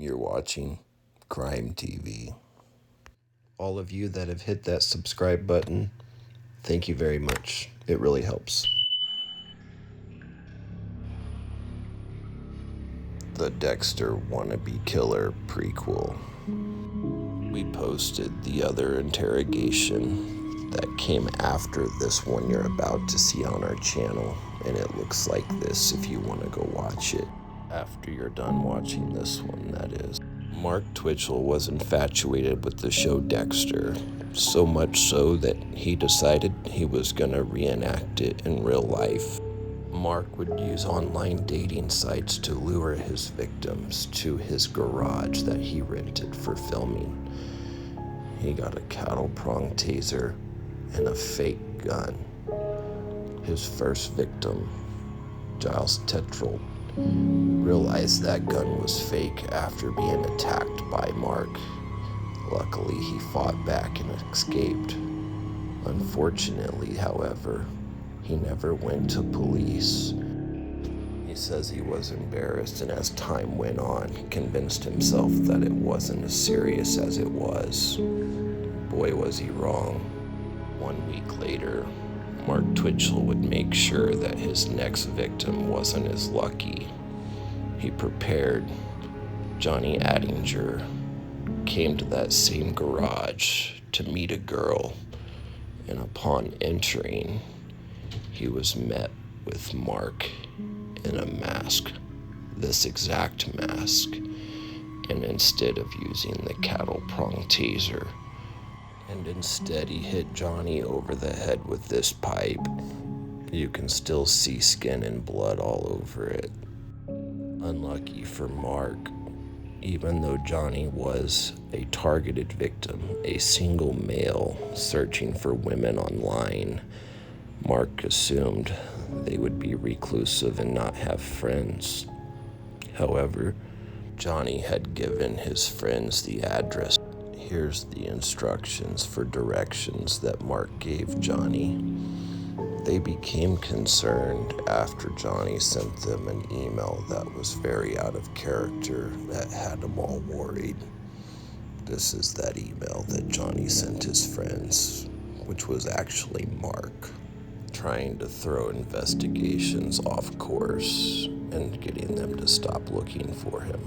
You're watching Crime TV. All of you that have hit that subscribe button, thank you very much. It really helps. The Dexter Wannabe Killer prequel. We posted the other interrogation that came after this one you're about to see on our channel, and it looks like this if you want to go watch it. After you're done watching this one, that is. Mark Twitchell was infatuated with the show Dexter, so much so that he decided he was gonna reenact it in real life. Mark would use online dating sites to lure his victims to his garage that he rented for filming. He got a cattle prong taser and a fake gun. His first victim, Giles Tettrell, realized that gun was fake after being attacked by Mark. Luckily, he fought back and escaped. Unfortunately, however, he never went to police. He says he was embarrassed, and as time went on, he convinced himself that it wasn't as serious as it was. Boy, was he wrong. 1 week later, Mark Twitchell would make sure that his next victim wasn't as lucky. He prepared. John Altinger came to that same garage to meet a girl, and upon entering, he was met with Mark in a mask, this exact mask, and instead of using the cattle prong taser, and instead he hit Johnny over the head with this pipe. You can still see skin and blood all over it. Unlucky for Mark, even though Johnny was a targeted victim, a single male searching for women online, Mark assumed they would be reclusive and not have friends. However, Johnny had given his friends the address. Here's the instructions for directions that Mark gave Johnny. They became concerned after Johnny sent them an email that was very out of character that had them all worried. This is that email that Johnny sent his friends, which was actually Mark, trying to throw investigations off course and getting them to stop looking for him.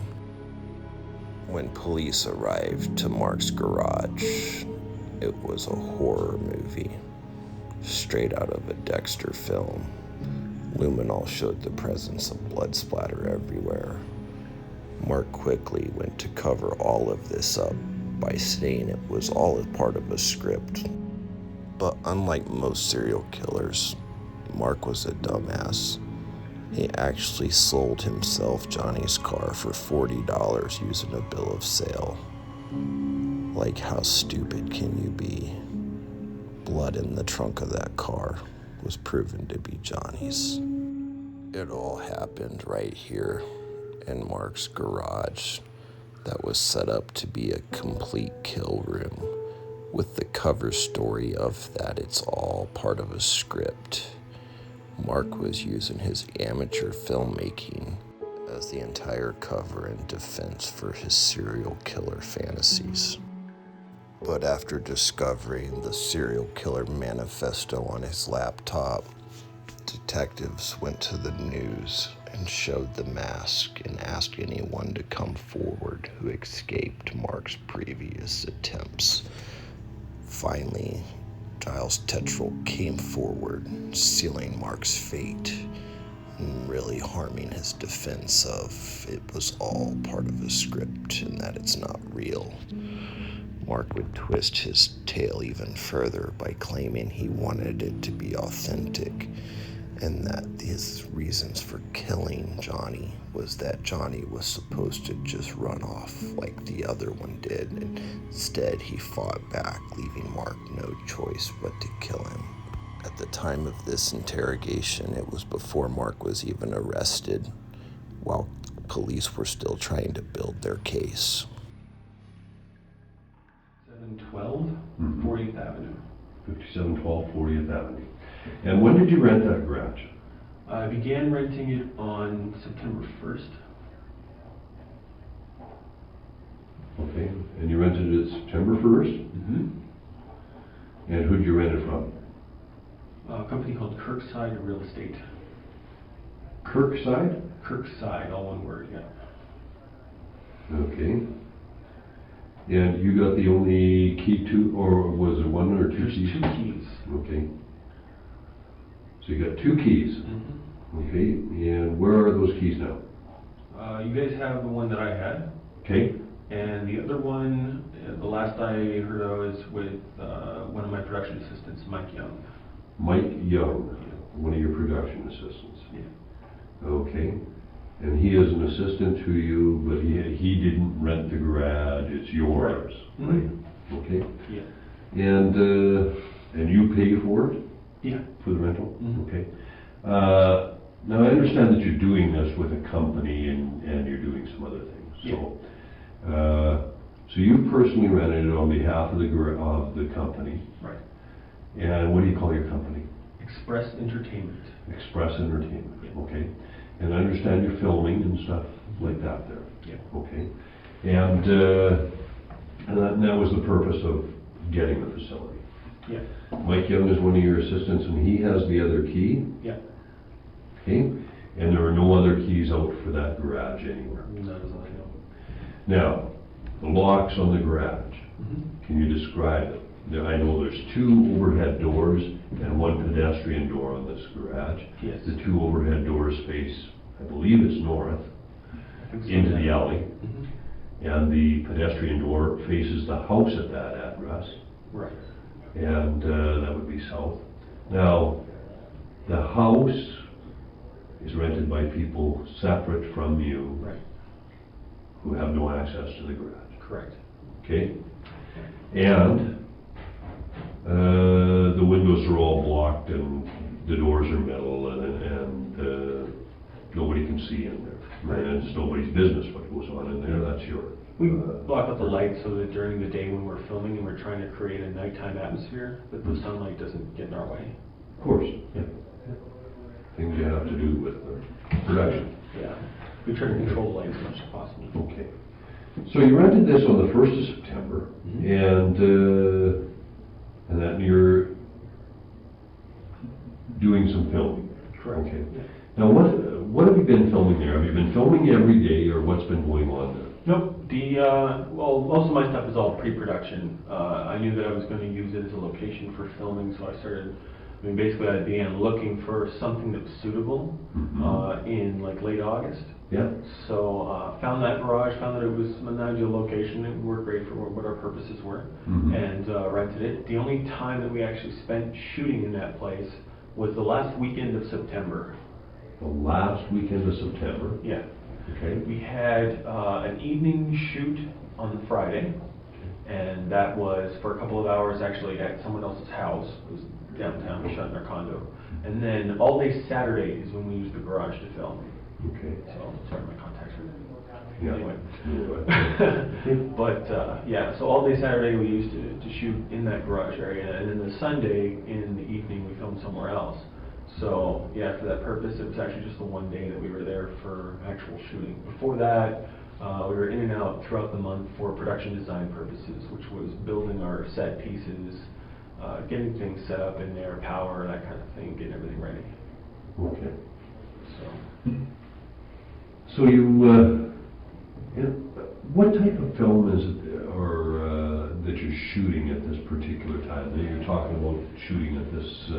When police arrived to Mark's garage, it was a horror movie, straight out of a Dexter film. Luminol showed the presence of blood splatter everywhere. Mark quickly went to cover all of this up by saying it was all a part of a script. But unlike most serial killers, Mark was a dumbass. He actually sold himself Johnny's car for $40 using a bill of sale. Like, how stupid can you be? Blood in the trunk of that car was proven to be Johnny's. It all happened right here in Mark's garage that was set up to be a complete kill room, with the cover story of that it's all part of a script. Mark was using his amateur filmmaking as the entire cover in defense for his serial killer fantasies. But after discovering the serial killer manifesto on his laptop, detectives went to the news and showed the mask and asked anyone to come forward who escaped Mark's previous attempts. Finally, Giles Tettrell came forward, sealing Mark's fate and really harming his defense of it was all part of a script and that it's not real. Mark would twist his tale even further by claiming he wanted it to be authentic, and that his reasons for killing Johnny was that Johnny was supposed to just run off like the other one did, and instead he fought back, leaving Mark no choice but to kill him. At the time of this interrogation, it was before Mark was even arrested, while police were still trying to build their case. 712 40th Avenue. 5712 40th Avenue. And when did you rent that garage? I began renting it on September 1st. rented it September 1st? Mm-hmm. And who'd you rent it from? A company called Kirkside Real Estate. Kirkside? Kirkside, all one word, yeah. Okay. And you got the only key to, or was it one or two There's keys? 2 keys. Okay. So you got 2 keys. Mm-hmm. Okay. And where are those keys now? You guys have the one that I had. Okay. And the other one, the last I heard of was with one of my production assistants, Mike Young. Mike Young, one of your production assistants. Yeah. Okay. And he is an assistant to you, but he didn't rent the garage, it's yours, Right. right? Mm-hmm. Okay. Yeah. And you pay for it? Yeah. For the rental? Mm-hmm. Okay. Now I understand that you're doing this with a company and you're doing some other things. Yeah. So you personally rented it on behalf of the company. Right. And what do you call your company? Express Entertainment. Express Entertainment. Yeah. Okay. And I understand you're filming and stuff like that there. Yeah. Okay. And that was the purpose of getting the facility. Yeah. Mike Young is one of your assistants and he has the other key. Yeah. Okay. And there are no other keys out for that garage anywhere. None as I know. Now, the locks on the garage. Mm-hmm. Can you describe it? Now, I know there's 2 overhead doors and 1 pedestrian door on this garage. Yes. The 2 overhead doors face, I believe it's north, I think so, into yeah. the alley. Mm-hmm. And the pedestrian door faces the house at that address. Right. And that would be south. Now, the house is rented by people separate from you Right. who have no access to the garage. Correct. Okay? And the windows are all blocked and the doors are metal and nobody can see in there. Right. And it's nobody's business what goes on in there, that's your... We block out the lights so that during the day when we're filming and we're trying to create a nighttime atmosphere, that the sunlight doesn't get in our way. Of course, yeah. Things you have to do with production. Yeah. We try to control the light as much as possible. Okay. So you rented this on the 1st of September, Mhm. and then you're doing some filming. Correct. Okay. Yeah. Now, what have you been filming there? Have you been filming every day, or what's been going on there? Nope. Well, most of my stuff is all pre-production. I knew that I was going to use it as a location for filming, so basically I began looking for something that was suitable in like late August. Yeah. So found that garage, found that it was an ideal location, it worked great for what our purposes were, and rented it. The only time that we actually spent shooting in that place was the last weekend of September. The last weekend of September. Yeah. Okay. We had an evening shoot on the Friday, and that was for a couple of hours actually at someone else's house. It was downtown, we shot in their condo. And then all day Saturday is when we used the garage to film. Okay. So, sorry, my contacts are Yeah. anyway. But yeah, so all day Saturday we used to shoot in that garage area, and then the Sunday in the evening we filmed somewhere else. So yeah, for that purpose, it was actually just the one day that we were there for actual shooting. Before that, we were in and out throughout the month for production design purposes, which was building our set pieces, getting things set up in there, power, that kind of thing, getting everything ready. Okay. So. So what type of film is it, or that you're shooting at this particular time? That you're talking about shooting at this,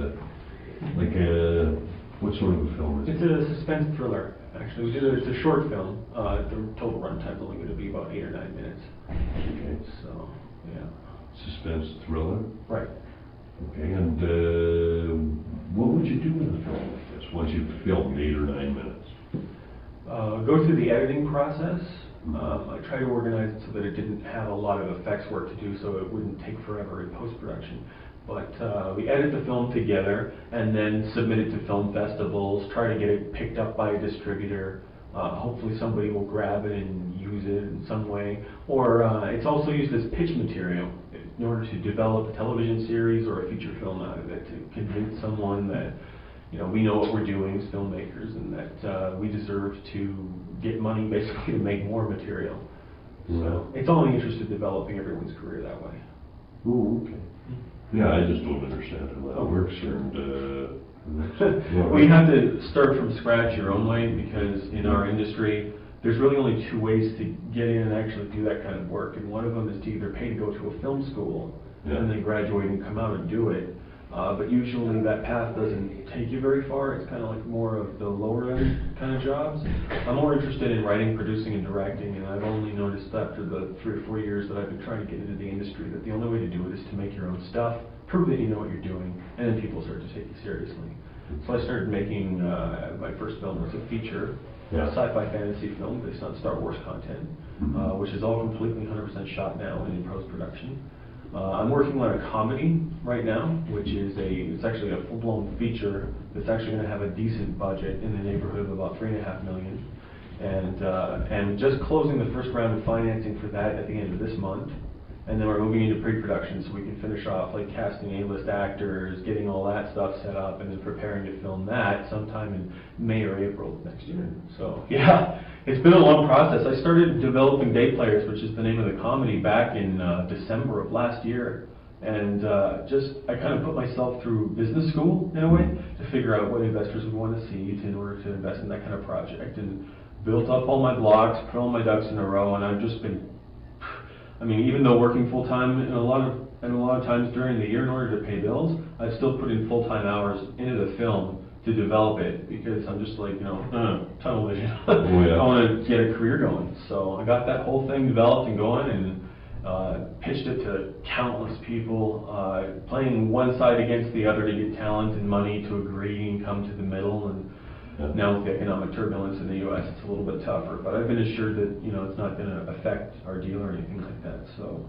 what sort of a film is it? It's a suspense thriller, actually. It's a short film. The total runtime is only going to be about 8 or 9 minutes. Okay. So, yeah. Suspense thriller? Right. Okay, and what would you do in a film like this once you've filmed 8 or 9 minutes? Go through the editing process. I try to organize it so that it didn't have a lot of effects work to do, so it wouldn't take forever in post-production. But we edit the film together and then submit it to film festivals, try to get it picked up by a distributor. Hopefully somebody will grab it and use it in some way. Or it's also used as pitch material in order to develop a television series or a feature film out of it, to convince someone that we know what we're doing as filmmakers and that we deserve to get money basically to make more material. So it's only interest in developing everyone's career that way. Oh, okay. Yeah, I just don't understand how that works, and, We have to start from scratch your own way, because in our industry, there's really only two ways to get in and actually do that kind of work. And one of them is to either pay to go to a film school and then graduate and come out and do it. But usually that path doesn't take you very far. It's kind of like more of the lower end kind of jobs. I'm more interested in writing, producing, and directing, and I've only noticed after the 3 or 4 years that I've been trying to get into the industry that the only way to do it is to make your own stuff, prove that you know what you're doing, and then people start to take you seriously. So I started making, my first film was a feature, a sci-fi fantasy film based on Star Wars content, which is all completely 100% shot now and in post-production. I'm working on a comedy right now, which is it's actually a full-blown feature that's actually going to have a decent budget in the neighborhood of about $3.5 million. And just closing the first round of financing for that at the end of this month. And then we're moving into pre-production so we can finish off like casting A-list actors, getting all that stuff set up, and then preparing to film that sometime in May or April of next year. So yeah, it's been a long process. I started developing Day Players, which is the name of the comedy, back in December of last year. And I kind of put myself through business school in a way to figure out what investors would want to see in order to invest in that kind of project, and built up all my blogs, put all my ducks in a row, and I've just been, I mean, even though working full-time and a lot of times during the year in order to pay bills, I've still put in full-time hours into the film to develop it, because I'm just like, tunnel vision. I want to get a career going. So I got that whole thing developed and going, and pitched it to countless people, playing one side against the other to get talent and money to agree and come to the middle. And now with the economic turbulence in the U.S., it's a little bit tougher, but I've been assured that it's not going to affect our deal or anything like that. So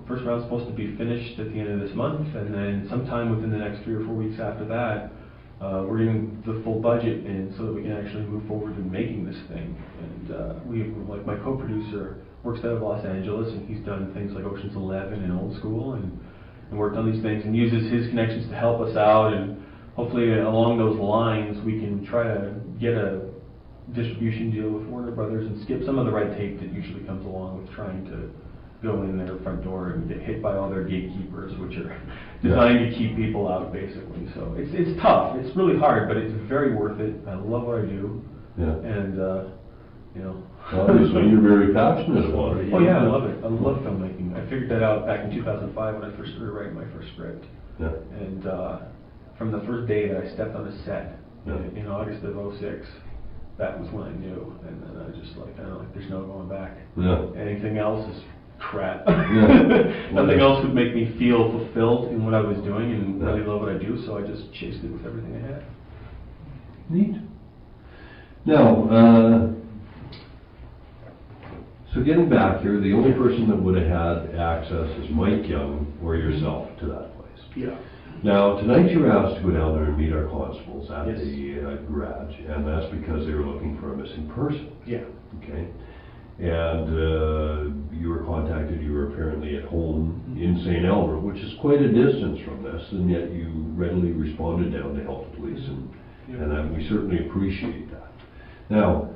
first round's supposed to be finished at the end of this month, and then sometime within the next 3 or 4 weeks after that, we're getting the full budget in so that we can actually move forward in making this thing. And like my co-producer works out of Los Angeles, and he's done things like Ocean's 11 and Old School, and worked on these things and uses his connections to help us out. And hopefully along those lines, we can try to get a distribution deal with Warner Brothers and skip some of the red tape that usually comes along with trying to go in their front door and get hit by all their gatekeepers, which are designed to keep people out, basically. So it's tough. It's really hard, but it's very worth it. I love what I do. Yeah. And, obviously, you're very passionate about it. Oh, yeah, I love it. I love filmmaking. I figured that out back in 2005 when I first started writing my first script. Yeah. And from the first day that I stepped on a set in August of '06, that was when I knew. And then I just there's no going back. Yeah. Anything else is crap. Yeah. Nothing else would make me feel fulfilled in what I was doing and really love what I do, so I just chased it with everything I had. Neat. Now, so getting back here, the only person that would have had access is Mike Young or yourself to that place. Yeah. Now, tonight you were asked to go down there and meet our constables at the garage, and that's because they were looking for a missing person. Yeah. Okay. And you were contacted, you were apparently at home in St. Elmer, which is quite a distance from this, and yet you readily responded down to help the police, and we certainly appreciate that. Now,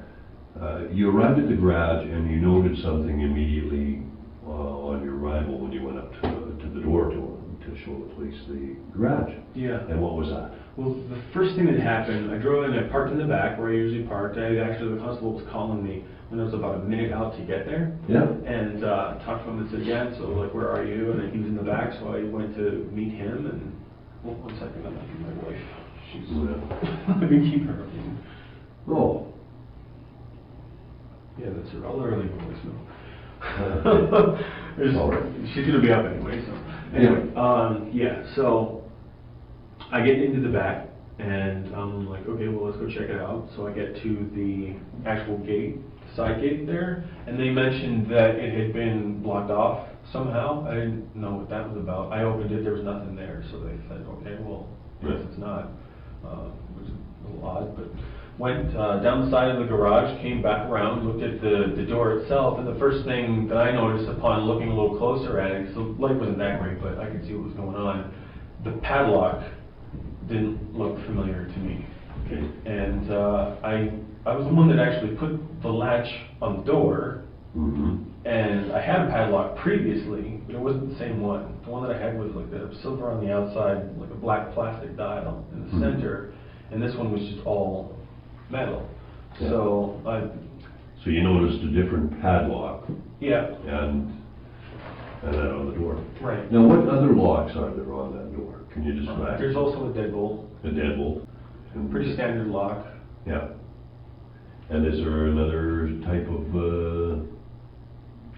you arrived at the garage and you noted something immediately on your arrival when you went up to the door to show the police the garage. Yeah. And what was that? Well, the first thing that happened, I drove in, I parked in the back where I usually parked. The constable was calling me when I was about a minute out to get there. Yeah. And talked to him and said, so where are you? And he was in the back, so I went to meet him. And one second, I'm looking at my wife. She's let me keep her. Oh. Yeah, that's her. I'll let her leave a voicemail. She's going to be up anyway, so. Anyway, so I get into the back, and I'm like, okay, well, let's go check it out. So I get to the actual gate, side gate there, and they mentioned that it had been blocked off somehow. I didn't know what that was about. I opened it, there was nothing there, so they said, okay, well, I guess it's not, which is a little odd, but went down the side of the garage, came back around, looked at the door itself, and the first thing that I noticed upon looking a little closer at it, because the light wasn't that great, but I could see what was going on, the padlock didn't look familiar to me. Okay. And I was the one that actually put the latch on the door, And I had a padlock previously, but it wasn't the same one. The one that I had was like the silver on the outside, like a black plastic dial in the center, and this one was just all metal. Yeah. So you noticed a different padlock yeah. and that on the door. Right. Now, what other locks are there on that door? Can you describe? There's also a deadbolt. A deadbolt. And Pretty standard lock. Yeah. And is there another type of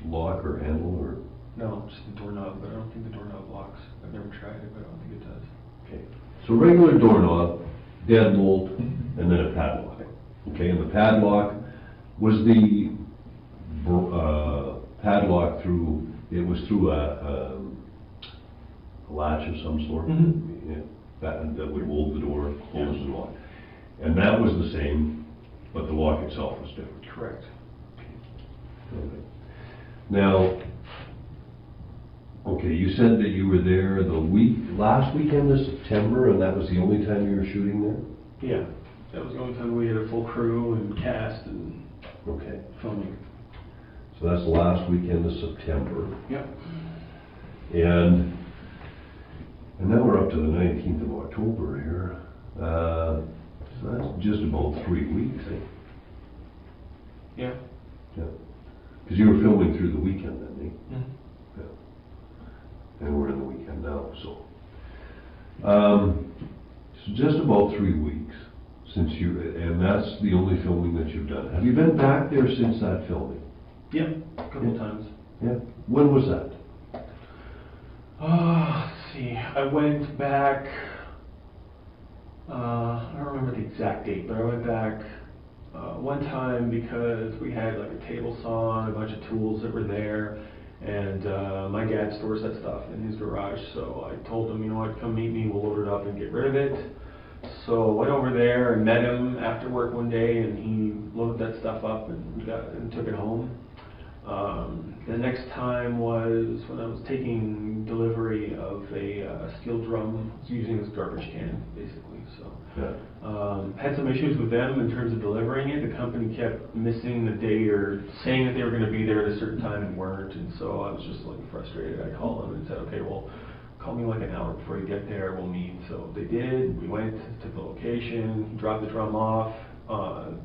lock or handle or? No, just the doorknob, but I don't think the doorknob locks. I've never tried it, but I don't think it does. Okay. So regular doorknob, deadbolt, and then a padlock. Okay, and the padlock was the padlock through. It was through a latch of some sort. Mm-hmm. Yeah, that would hold the door, close and lock. And that was the same, but the lock itself was different. Correct. Okay. Now, okay, you said that you were there the last weekend of September, and that was the only time you were shooting there? Yeah, that was the only time we had a full crew and cast and Okay. filming. So that's the last weekend of September. Yep. And now we're up to the 19th of October here. So that's just about 3 weeks, eh? Yeah. Yeah. Because you were filming through the weekend then, eh? Mm-hmm. Yeah. And we're in the weekend now, so. So just about 3 weeks since and that's the only filming that you've done. Have you been back there since that filming? Yeah, a couple times. Yeah. When was that? Let's see. I went back, I don't remember the exact date, but I went back one time because we had like a table saw and a bunch of tools that were there, and my dad stores that stuff in his garage, so I told him, you know what, come meet me, we'll load it up and get rid of it. So I went over there and met him after work one day, and he loaded that stuff up and took it home. The next time was when I was taking delivery of a steel drum. I was using this garbage can, basically. So, Yeah. had some issues with them in terms of delivering it. The company kept missing the date or saying that they were going to be there at a certain time and weren't. And so I was just like frustrated. I called them and said, okay, well, call me like an hour before you get there. We'll meet. So they did. We went to the location, dropped the drum off.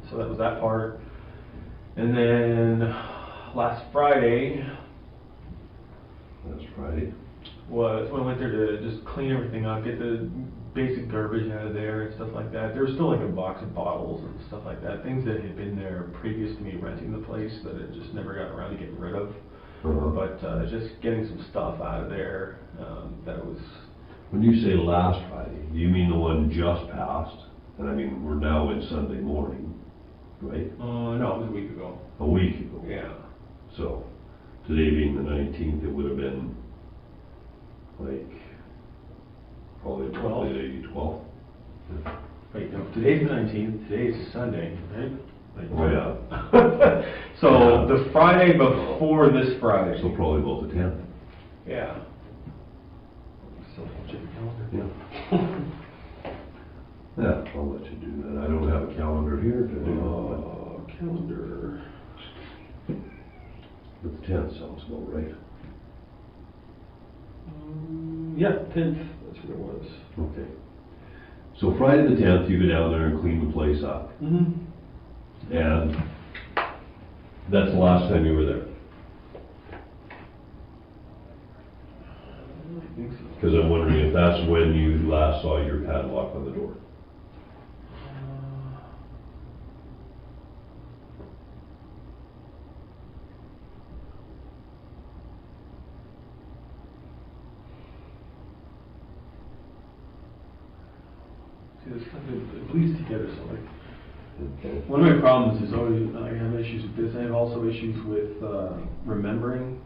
So that was that part. And then last Friday was when I went there to just clean everything up, get the basic garbage out of there and stuff like that. There was still like a box of bottles and stuff like that, things that had been there previous to me renting the place that I just never got around to getting rid of. But just getting some stuff out of there that was... When you say last Friday, do you mean the one just passed? And I mean, we're now in Sunday morning, right? No, it was a week ago. A week ago? Yeah. So, today being the 19th, it would have been like, probably 12. Wait, no, today's the 19th, today's Sunday, right? Like, Oh, yeah. So, Yeah. the Friday before this Friday. So probably about the 10th. Yeah. So, check the calendar. Yeah. Yeah, I'll let you do that. I don't have a calendar here today. Calendar. But the 10th sounds about right. Yeah, 10th, that's what it was. Okay. So Friday the 10th, you go down there and clean the place up. Mm-hmm. And that's the last time you were there. I think so. Because I'm wondering if that's when you last saw your padlock on the door. See, this stuff it bleeds together, so like, Okay. one of my problems is always, I have issues with this, I have also issues with remembering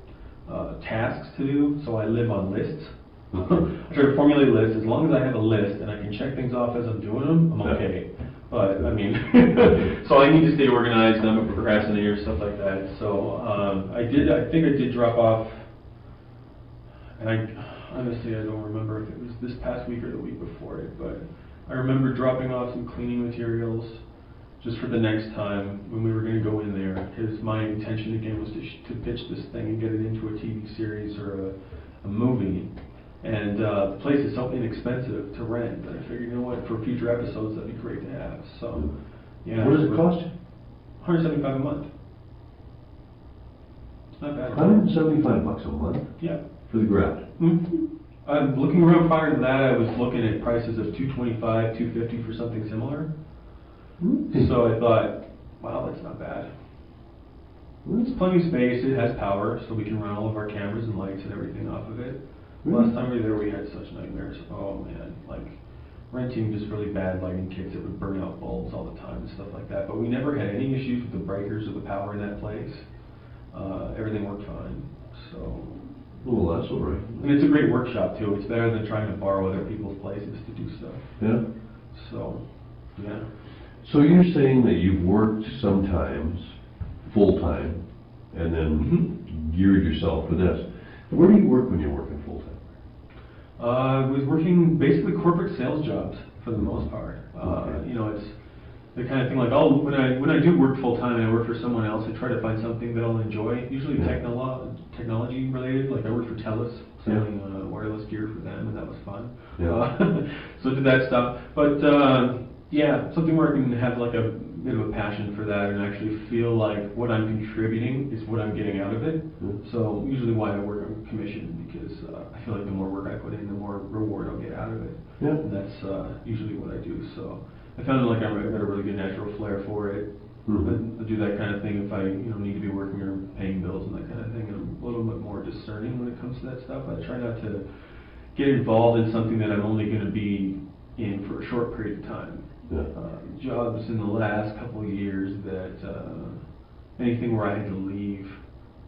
tasks to do, so I live on lists. I try to formulate a list. As long as I have a list and I can check things off as I'm doing them, I'm okay. But, I mean, so I need to stay organized, and I'm a procrastinator, stuff like that. So, I think I did drop off, and honestly, I don't remember if it was this past week or the week before it, but I remember dropping off some cleaning materials just for the next time when we were going to go in there, because my intention again was to pitch this thing and get it into a TV series or a movie. And the place is so inexpensive to rent that I figured, you know what, for future episodes that'd be great to have. So, yeah. What does it cost you? $175 a month. It's not bad. $175 a month? Yeah. For the garage? Mm-hmm. Looking around prior to that, I was looking at prices of $225, $250 for something similar. Mm-hmm. So I thought, wow, that's not bad. It's plenty of space, it has power, so we can run all of our cameras and lights and everything off of it. Last time we were there, we had such nightmares. Oh man, like renting just really bad lighting kits that would burn out bulbs all the time and stuff like that. But we never had any issues with the breakers or the power in that place. Everything worked fine. So. Well, that's all right. And it's a great workshop too. It's better than trying to borrow other people's places to do stuff. Yeah. So, yeah. So you're saying that you've worked sometimes full-time and then geared yourself for this. Where do you work when you're working full-time? I was working basically corporate sales jobs for the most part. Okay. You know, it's the kind of thing like, oh, when I do work full-time and I work for someone else, I try to find something that I'll enjoy, usually technology related. Like I worked for TELUS, selling wireless gear for them, and that was fun. Yeah. So I did that stuff. But yeah, something where I can have like a bit of a passion for that and actually feel like what I'm contributing is what I'm getting out of it. So usually why I work on commission, because I feel like the more work I put in, the more reward I'll get out of it. Yeah. And that's usually what I do. So I found like I've got a really good natural flair for it. I do that kind of thing if I need to be working or paying bills and that kind of thing. And I'm a little bit more discerning when it comes to that stuff. I try not to get involved in something that I'm only going to be in for a short period of time. Yeah. Jobs in the last couple of years that anything where I had to leave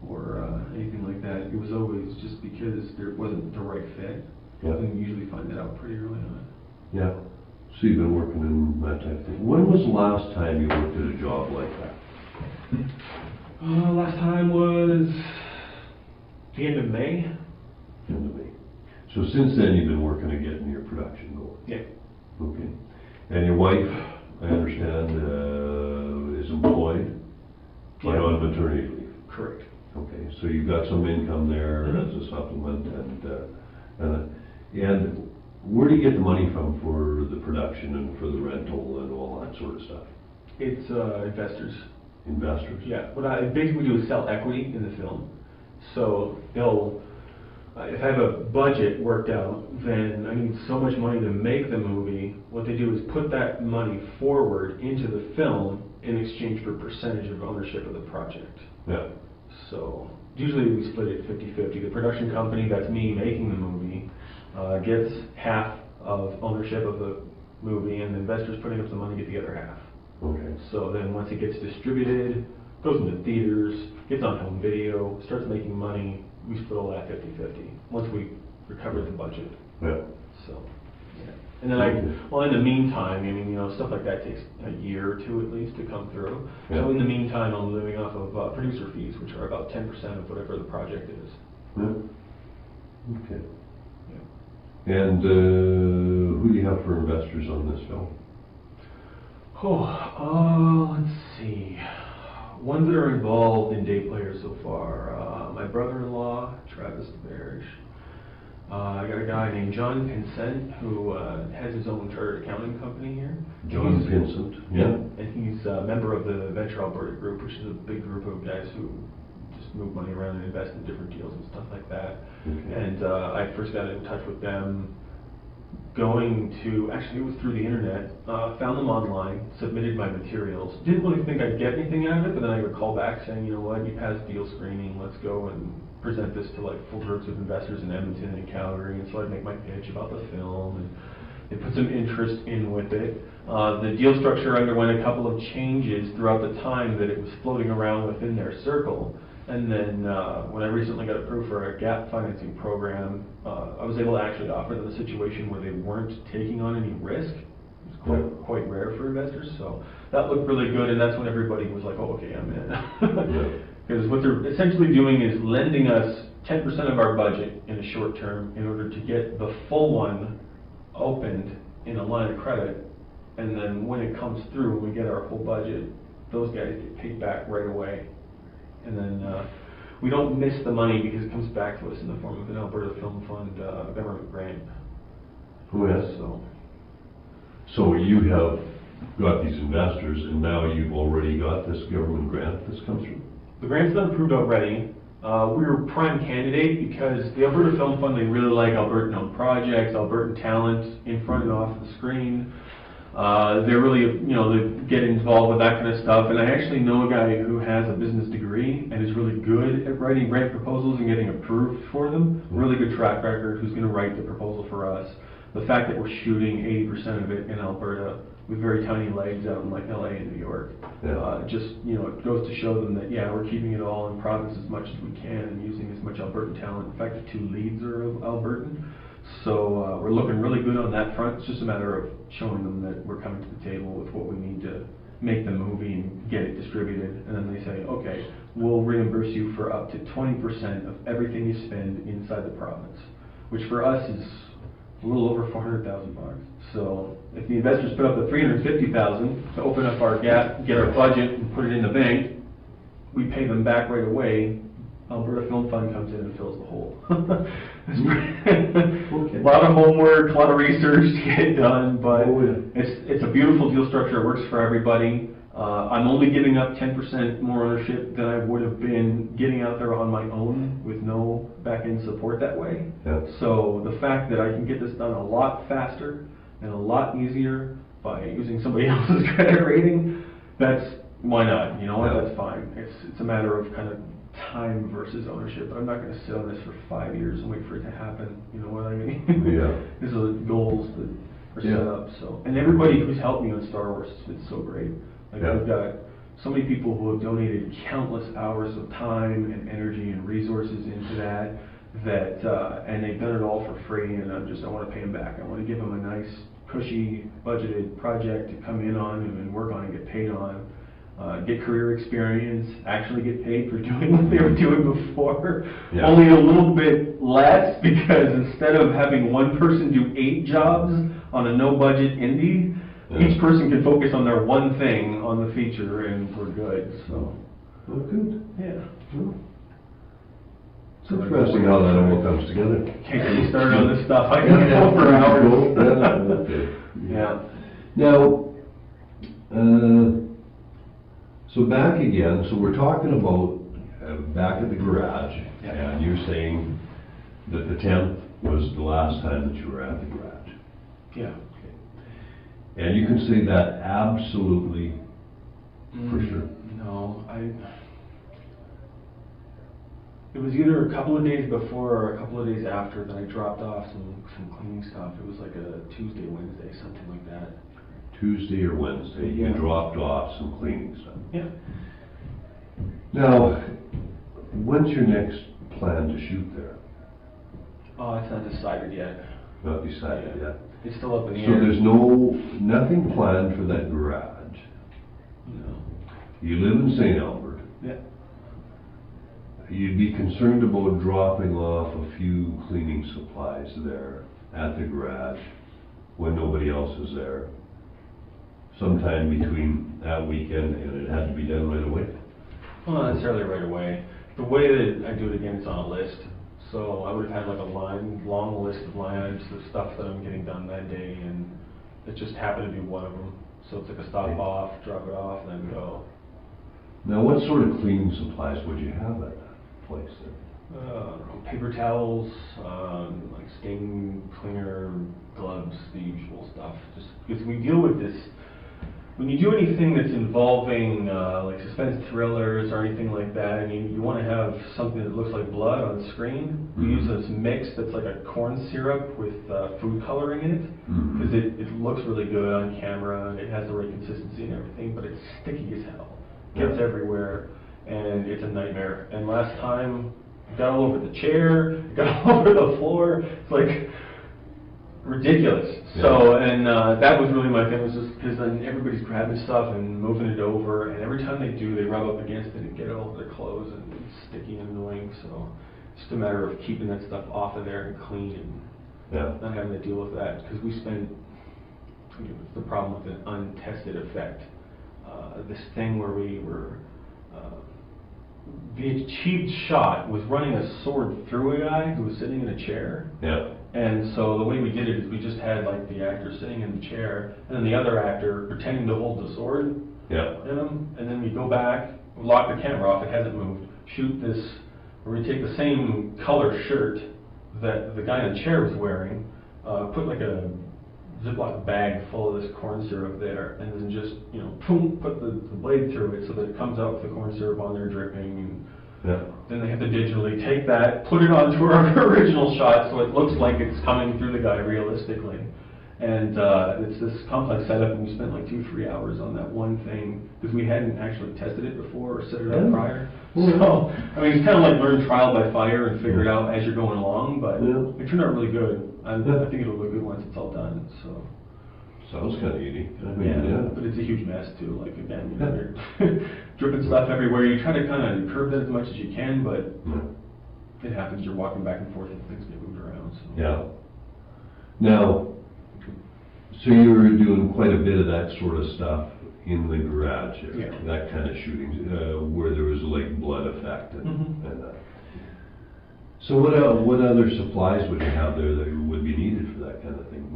or anything like that, it was always just because there wasn't the right fit. Yeah. And you usually find that out pretty early on. Yeah. So you've been working in that type of thing. When was the last time you worked at a job like that? Last time was the end of May. End of May. So since then you've been working at getting your production going? Yeah. Okay. And your wife, I understand, is employed, but on maternity leave? Correct. Okay, so you've got some income there as a supplement, and where do you get the money from for the production and for the rental and all that sort of stuff? It's investors. Investors? Yeah. What I basically do is sell equity in the film. So they'll, if I have a budget worked out, then I need so much money to make the movie. What they do is put that money forward into the film in exchange for percentage of ownership of the project. Yeah. So usually we split it 50-50. The production company, that's me making the movie, gets half of ownership of the movie, and the investors putting up the money get the other half. Okay. So then once it gets distributed, goes into theaters, gets on home video, starts making money, we split all that 50-50 once we recover the budget. Yeah. So, yeah. And then in the meantime, I mean, stuff like that takes a year or two at least to come through. Yeah. So in the meantime, I'm living off of producer fees, which are about 10% of whatever the project is. Yeah. Okay. Yeah. And who do you have for investors on this film? Let's see. Ones that are involved in Day Players so far. My brother-in-law, Travis DeBarish. I got a guy named John Pinsent who has his own chartered accounting company here. John Pinsent. Yeah. And he's a member of the Venture Alberta group, which is a big group of guys who just move money around and invest in different deals and stuff like that. Okay. And I first got in touch with them actually it was through the internet, found them online, submitted my materials. Didn't really think I'd get anything out of it, but then I got a call back saying, you know what, you passed deal screening, let's go and present this to like full groups of investors in Edmonton and Calgary. And so I'd make my pitch about the film, and they put some interest in with it. The deal structure underwent a couple of changes throughout the time that it was floating around within their circle. And then when I recently got approved for a gap financing program, I was able to actually offer them a situation where they weren't taking on any risk. It was quite rare for investors, so that looked really good, and that's when everybody was like, oh, okay, I'm in. Because what they're essentially doing is lending us 10% of our budget in the short term in order to get the full one opened in a line of credit and then when it comes through, we get our full budget, those guys get paid back right away. And then we don't miss the money because it comes back to us in the form of an Alberta Film Fund government grant. Oh, yes. So you have got these investors, and now you've already got this government grant that's come through? The grant's not approved already. We were prime candidate because the Alberta Film Fund, they really like Albertan-owned projects, Albertan talent in front and off the screen. They're really, they get involved with that kind of stuff. And I actually know a guy who has a business degree and is really good at writing grant proposals and getting approved for them. Really good track record, who's going to write the proposal for us. The fact that we're shooting 80% of it in Alberta with very tiny legs out in like LA and New York, it goes to show them that, we're keeping it all in province as much as we can and using as much Albertan talent. In fact, the 2 leads are Albertan. So we're looking really good on that front. It's just a matter of showing them that we're coming to the table with what we need to make the movie and get it distributed. And then they say, okay, we'll reimburse you for up to 20% of everything you spend inside the province, which for us is a little over $400,000 bucks. So if the investors put up the $350,000 to open up our gap, get our budget, and put it in the bank, we pay them back right away. Alberta Film Fund comes in and fills the hole. A lot of homework, a lot of research to get done, but it's a beautiful deal structure. It works for everybody. I'm only giving up 10% more ownership than I would have been getting out there on my own with no back-end support that way. So the fact that I can get this done a lot faster and a lot easier by using somebody else's credit rating, why not? You know what? That's fine. It's a matter of kind of time versus ownership. But I'm not going to sit on this for 5 years and wait for it to happen. You know what I mean? These are the goals that are set up. So, and everybody who's helped me on Star Wars has been so great. Like we've got so many people who have donated countless hours of time and energy and resources into that, and they've done it all for free, and I want to pay them back. I want to give them a nice, cushy, budgeted project to come in on and work on and get paid on, get career experience, actually get paid for doing what they were doing before. Only a little bit less, because instead of having one person do 8 jobs on a no-budget indie, each person can focus on their one thing on the feature, and we're good. So, good. It's interesting how that all comes together. Can't get me started on this stuff. I can go for hours. Now, so back again. So we're talking about back at the garage, and you're saying that the 10th was the last time that you were at the garage. Yeah. And you can say that absolutely for sure. No, it was either a couple of days before or a couple of days after that I dropped off some cleaning stuff. It was like a Tuesday, Wednesday, something like that. Tuesday or Wednesday, you dropped off some cleaning stuff. Yeah. Now, when's your next plan to shoot there? Oh, it's not decided yet. Not decided yet. It's still up in the air. So there's nothing planned for that garage? No. You live in St. Albert. Yeah. You'd be concerned about dropping off a few cleaning supplies there at the garage when nobody else is there, sometime between that weekend, and it had to be done right away? Well, not necessarily right away. The way that I do it again, it's on a list. So I would have had like a long list of line items of stuff that I'm getting done that day, and it just happened to be one of them. So it's like a stop off, drop it off, and then go. Now, what sort of cleaning supplies would you have at that place then? Paper towels, like stain cleaner, gloves, the usual stuff. Just because we deal with this. When you do anything that's involving like suspense thrillers or anything like that, and you want to have something that looks like blood on screen, we use this mix that's like a corn syrup with food coloring in it, because it looks really good on camera, and it has the right consistency and everything, but it's sticky as hell. It gets everywhere, and it's a nightmare. And last time, it got all over the chair, it got all over the floor. It's like ridiculous. So, and that was really my thing, was just because then everybody's grabbing stuff and moving it over, and every time they do, they rub up against it and get it all over their clothes, and it's sticky and annoying. So it's just a matter of keeping that stuff off of there and clean, and not having to deal with that, because we spend It's the problem with an untested effect. This thing where we were, the achieved shot was running a sword through a guy who was sitting in a chair. Yeah. And so the way we did it is we just had like the actor sitting in the chair, and then the other actor pretending to hold the sword Yeah. in him, and then we go back, lock the camera off, it hasn't moved, shoot this, or we take the same color shirt that the guy in the chair was wearing, put like a Ziploc bag full of this corn syrup there, and then just, you know, boom, put the blade through it so that it comes out with the corn syrup on there dripping, and Yeah. then they have to digitally take that, put it onto our original shot so it looks like it's coming through the guy realistically. And it's this complex setup, and we spent like 2-3 hours on that one thing because we hadn't actually tested it before or set it up prior. So, I mean, it's kind of like learn trial by fire and figure it out as you're going along, but it turned out really good. I think it'll look good once it's all done. So. Sounds kind of unique. I mean, But it's a huge mess too. Like again, you know, you're dripping stuff everywhere. You try to kind of curb that as much as you can, but it happens. You're walking back and forth, and things get moved around. So. Yeah. Now, so you were doing quite a bit of that sort of stuff in the garage, that kind of shooting, where there was like blood effect and that. So what other supplies would you have there that would be needed for that kind of thing?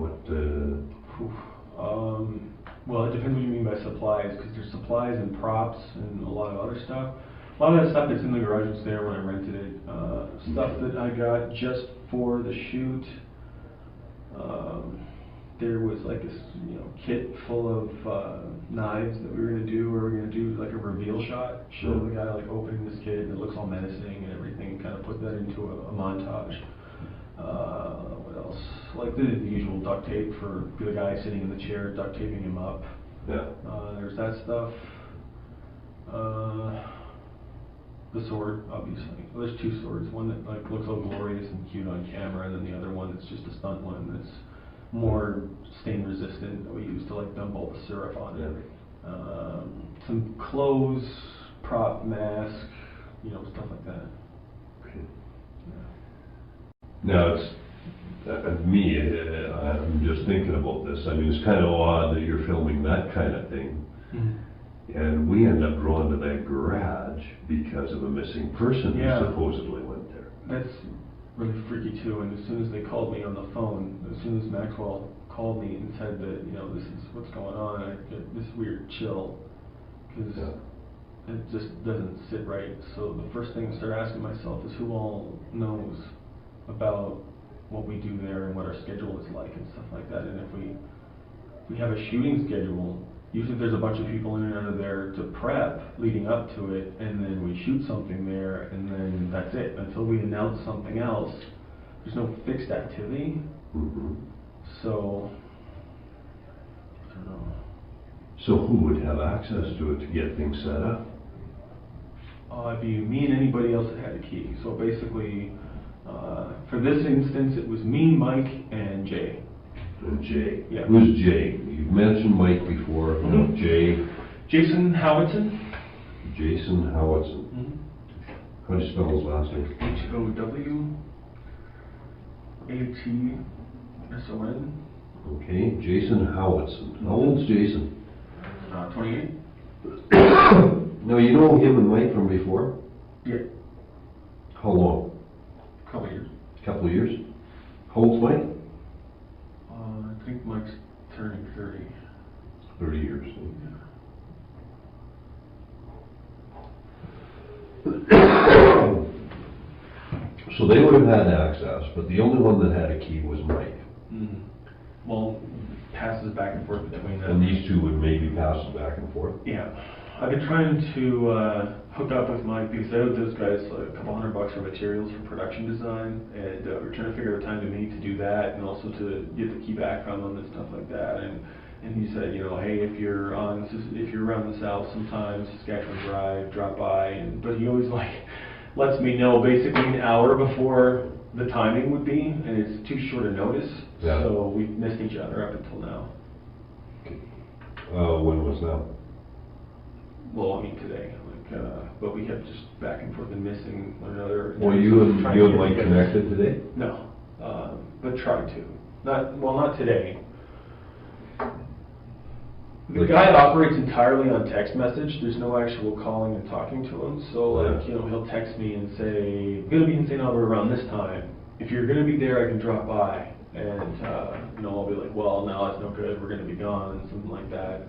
Well, it depends what you mean by supplies, because there's supplies and props and a lot of other stuff. A lot of that stuff that's in the garage was there when I rented it. Stuff that I got just for the shoot. There was like this, you know, kit full of knives that we were gonna do. We were gonna do like a reveal shot, show the guy like opening this kit, and it looks all menacing and everything. Kind of put that into a montage. What else? Like the usual duct tape for the guy sitting in the chair, duct taping him up. Yeah. There's that stuff. The sword, obviously. Well, there's two swords. One that like looks all glorious and cute on camera, and then the other one that's just a stunt one that's more stain resistant that we use to like dump all the syrup on it. Some clothes, prop, mask, you know, stuff like that. Now it's I'm just thinking about this. I mean, it's kind of odd that you're filming that kind of thing, and we end up drawn to that garage because of a missing person who supposedly went there. That's really freaky too. And as soon as they called me on the phone, as soon as Maxwell called me and said that, you know, this is what's going on, I get this weird chill because it just doesn't sit right. So the first thing I start asking myself is who all knows about what we do there and what our schedule is like and stuff like that. And if we have a shooting schedule, usually there's a bunch of people in and out of there to prep leading up to it, and then we shoot something there, and then that's it. Until we announce something else, there's no fixed activity. So, I don't know. So who would have access to it to get things set up? It'd be me and anybody else that had a key. So basically, for this instance, it was me, Mike, and Jay. And Jay. Yeah. Who's Jay? You've mentioned Mike before. Jay. Jason Howitson. Jason Howitson. How do you spell his last name? Howatson. Okay, Jason Howitson. How old's Jason? 28. Now, you know him and Mike from before? Yeah. How long? Couple years. Couple of years? How old's Mike? I think Mike's turning 30. 30 years. So they would have had access, but the only one that had a key was Mike. Well, passes back and forth between them. And these two would maybe pass it back and forth? Yeah. I've been trying to hook up with Mike because I owed those guys like a couple $100 for materials for production design, and we're trying to figure out a time to meet to do that, and also to get the key back from them and stuff like that. And he said, you know, hey, if you're around the South sometime, Saskatchewan Drive, drop by. But he always like lets me know basically an hour before the timing would be, and it's too short a notice. Yeah. So we've missed each other up until now. When was that? Well, I mean today, but we kept just back and forth and missing one another. Well, you and Mike connected today? No, but tried to. Not today. The guy operates entirely on text message. There's no actual calling and talking to him. So, like, you know, he'll text me and say, "I'm gonna be in St. Albert around this time. If you're gonna be there, I can drop by." And you know, I'll be like, "Well, no, that's no good. We're gonna be gone," something like that.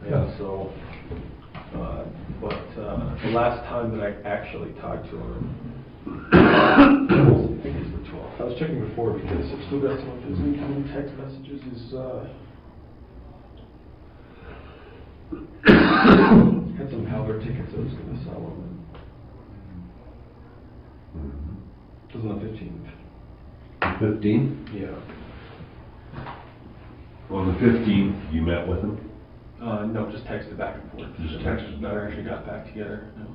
And Yeah. so, but the last time that I actually talked to him, I think it's the 12th. I was checking before because I've still got some of his incoming text messages. Had some Howler tickets I was going to sell him. It was on the 15th. 15th? Yeah. On the 15th, you met with him? No, just texted back and forth. Just texted back. Never actually got back together. No.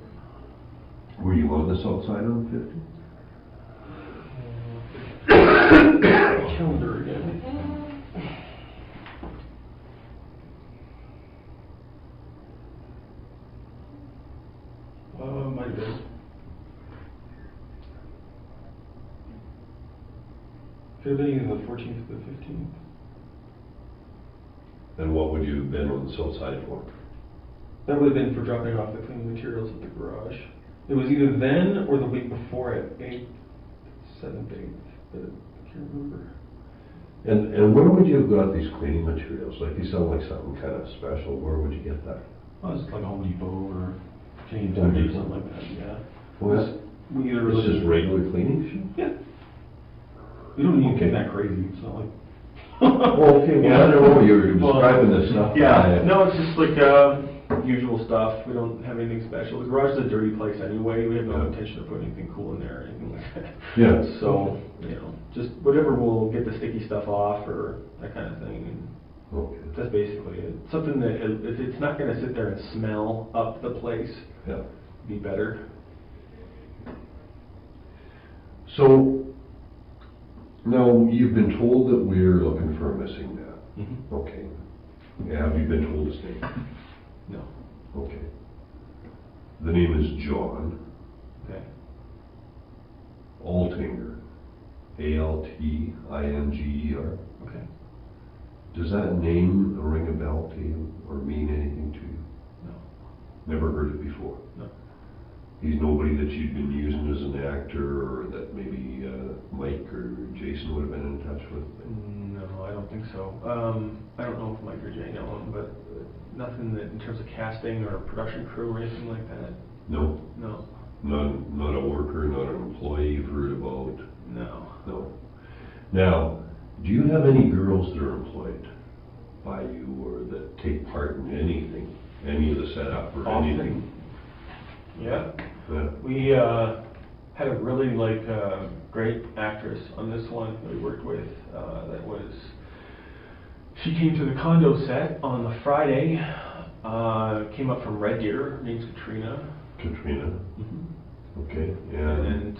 Were you on the south side on the 15th? Calendar again. Might have been. Could have been either the 14th or the 15th. And what would you have been on the south side for? That would have been for dropping off the cleaning materials at the garage. It was either then or the week before it, 8th, 7th, 8th, but I can't remember. And where would you have got these cleaning materials? Like, these sound like something kind of special. Where would you get that? Oh, it's like Home Depot or Canadian Home Tire or Depot. something like that, yeah. Well, We either it's just regular cleaning shit? Yeah. We don't need to get that crazy, it's not like. Well, okay, well, I don't know, you're describing this stuff. Yeah, no, it's just like, usual stuff, we don't have anything special. The garage is a dirty place anyway, we have no intention of putting anything cool in there or anything like that. Yeah. So, you know, just whatever will get the sticky stuff off or that kind of thing, and Okay. that's basically it. Something that, if it's not gonna sit there and smell up the place, Yeah. be better. So, now, you've been told that we're looking for a missing man. Mm-hmm. Okay. Have you been told his name? No. Okay. The name is John Okay. Altinger. Altinger. Okay. Does that name ring a bell to you or mean anything to you? No. Never heard it before? No. He's nobody that you've been using as an actor or that maybe Mike or Jason would have been in touch with? No, I don't think so. I don't know if Mike or Jay know him, but nothing that in terms of casting or production crew or anything like that. No? No. Not a worker, not an employee you've heard about? No. No. Now, do you have any girls that are employed by you or that take part in anything? Any of the setup or Often. anything? Yeah. Yeah. We had a really great actress on this one that we worked with. She came to the condo set on the Friday. Came up from Red Deer. Her name's Katrina. Katrina? Mm-hmm. Okay, yeah. And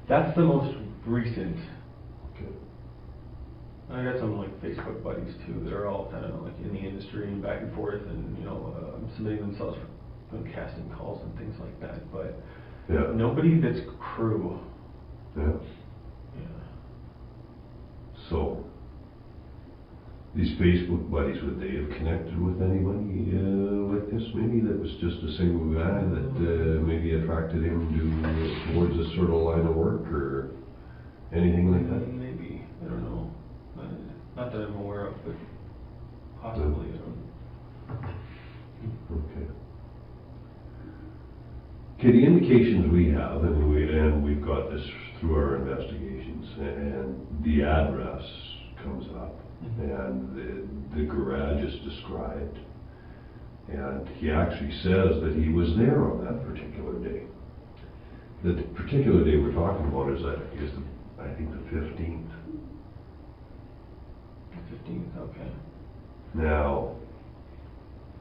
that's the most recent. Okay. I got some Facebook buddies too that are all kind of in the industry and back and forth, and submitting themselves for casting calls and things like that. But Yeah. nobody that's crew. Yeah. Yeah. So, these Facebook buddies, would they have connected with anybody like this? Maybe that was just a single guy that maybe attracted him towards this sort of line of work or anything like that? Maybe, I don't know. Not that I'm aware of, but possibly. I don't. Okay. Okay, the indications we have, and we've got this through our investigations, and the address comes up, and the garage is described, and he actually says that he was there on that particular day. The particular day we're talking about is I think the 15th. 15th, okay. Now,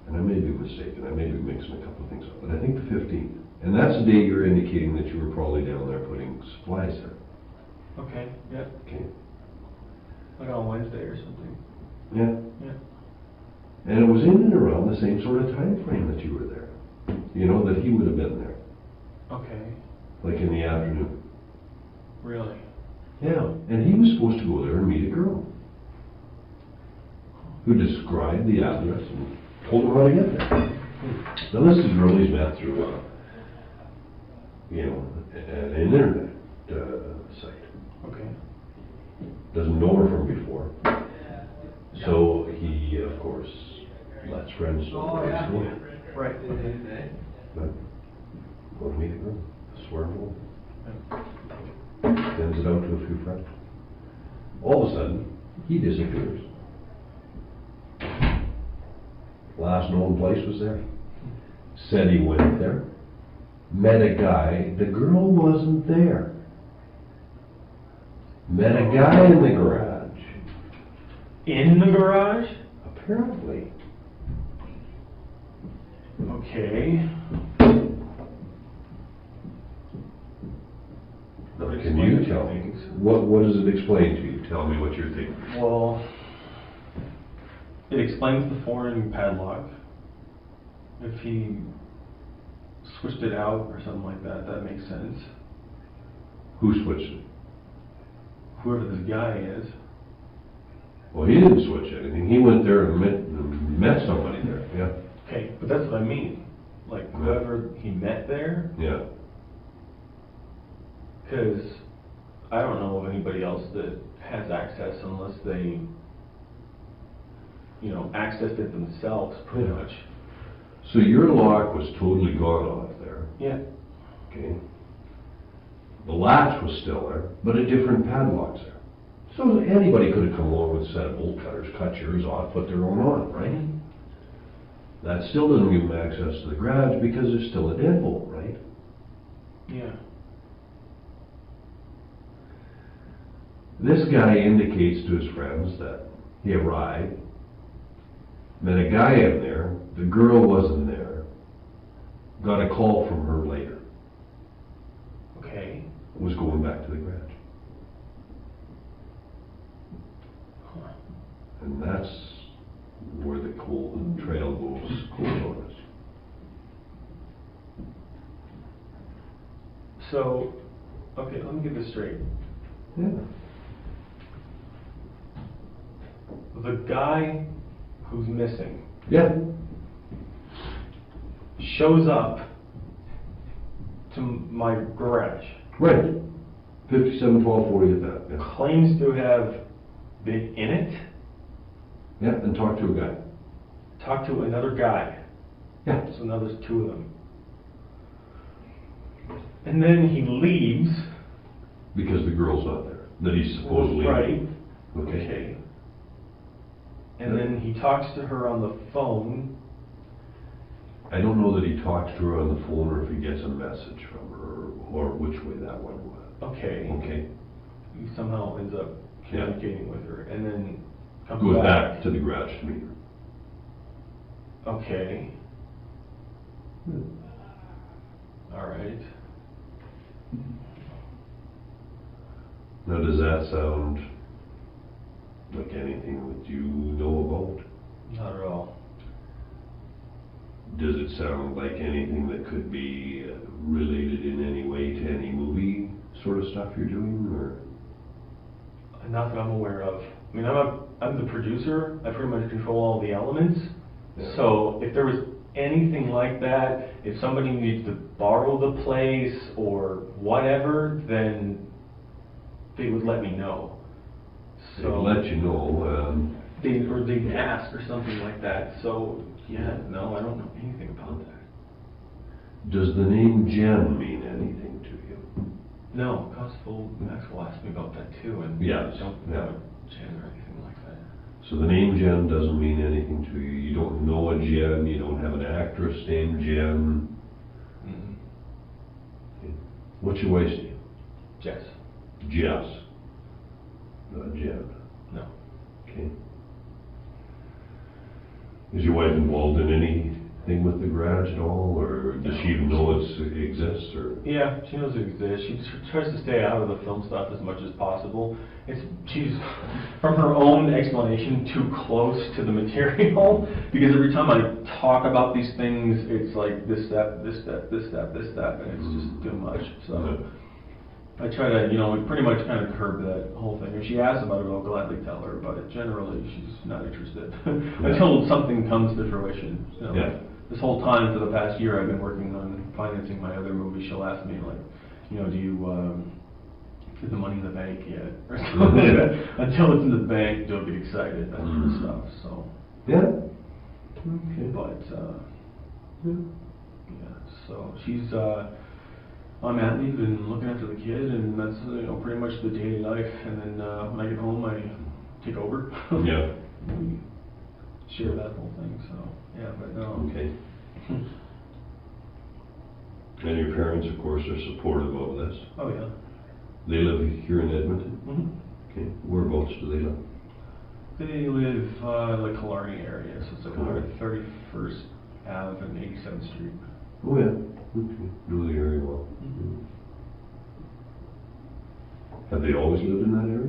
and I may be mistaken, I may be mixing a couple of things up, but I think the 15th. And that's the day you're indicating that you were probably down there putting supplies there. Okay, yeah. Okay. Like on Wednesday or something. Yeah. Yeah. And it was in and around the same sort of time frame that you were there. You know, that he would have been there. Okay. Like in the afternoon. Really? Yeah. And he was supposed to go there and meet a girl. who described the address and told him how to get there. Now this is girl he's met through, an internet site. Okay. Doesn't know her from before. So he, of course, lets friends know where he's going. Right. But go to meet a girl, swear home. Sends it out to a few friends. All of a sudden, he disappears. Last known place was there. Said he went there. Met a guy. The girl wasn't there. Met a guy in the garage. In the garage? Apparently. Okay. Can you tell me? What does it explain to you? Tell me what you're thinking. Well, it explains the foreign padlock. If he switched it out or something like that, that makes sense. Who switched it? Whoever this guy is. Well, he didn't switch anything. He went there and met somebody there. Yeah. Okay, but that's what I mean. Like, whoever he met there, Yeah. because I don't know of anybody else that has access unless they, accessed it themselves, pretty Yeah. much. So your lock was totally gone off there. Yeah. Okay. The latch was still there, but a different padlock's there. So anybody could have come along with a set of bolt cutters, cut yours off, put their own on, right? That still doesn't give them access to the garage because there's still a deadbolt, right? Yeah. This guy indicates to his friends that he arrived, met a guy in there, the girl wasn't there, got a call from her later, Okay. was going back to the garage. Huh. And that's where the trail goes cold on us. So, okay, let me get this straight. Yeah. The guy who's missing Yeah. shows up to my garage, Right. 571240 at that. Yeah. claims to have been in it, Yeah, and talk to a guy. talked to another guy. Yeah. So now there's two of them. And then he leaves. Because the girl's not there. That he's supposedly. Right. Okay. And then he talks to her on the phone. I don't know that he talks to her on the phone or if he gets a message from her or which way that one went. Okay. Okay. He somehow ends up communicating with her. And then comes Goes back to the garage to meet her. Okay. All right. Now, does that sound like anything that you know about? Not at all. Does it sound like anything that could be related in any way to any movie sort of stuff you're doing, or? Not that I'm aware of. I mean, I'm the producer. I pretty much control all the elements. Yeah. So if there was anything like that, if somebody needs to borrow the place or whatever, then they would let me know. They'd let you know. They'd ask or something like that. So yeah, no, I don't know anything about that. Does the name Jen mean anything to you? No, Constable Maxwell asked me about that too, and Yes, I don't know Jen or anything like that. So the name Jen doesn't mean anything to you. You don't know a Jen. You don't have an actress named Jen. Mm-hmm. Okay. What's your wife's name? Jess. Jess. Not Jen. No. Okay. Is your wife involved in anything with the garage at all, or does she even know it exists, or? Yeah, she knows it exists. She tries to stay out of the film stuff as much as possible. She's, from her own explanation, too close to the material, because every time I talk about these things, it's like this step, this step, this step, this step, and it's just too much. So I try to, you know, pretty much kind of curb that whole thing. If she asks about it, I'll gladly tell her, but generally she's not interested until something comes to fruition. You know? Yeah. This whole time for the past year I've been working on financing my other movie, she'll ask me like, you know, do you, is the money in the bank yet? Or something like that. Until it's in the bank, don't get excited, that sort of stuff, so. Yeah. Okay. But, yeah, so she's, I'm at leave and looking after the kid, and that's, you know, pretty much the daily life. And then when I get home, I take over. Yeah. We share that whole thing, so, yeah, but no. Okay. And your parents, of course, are supportive of this. Oh, yeah. They live here in Edmonton? Mm-hmm. Okay. Whereabouts do they live? They live like Killarney area, so it's like Killarney. 31st Ave and 87th Street. Oh, yeah. Okay. Know the area well. Mm-hmm. Have they always lived in that area?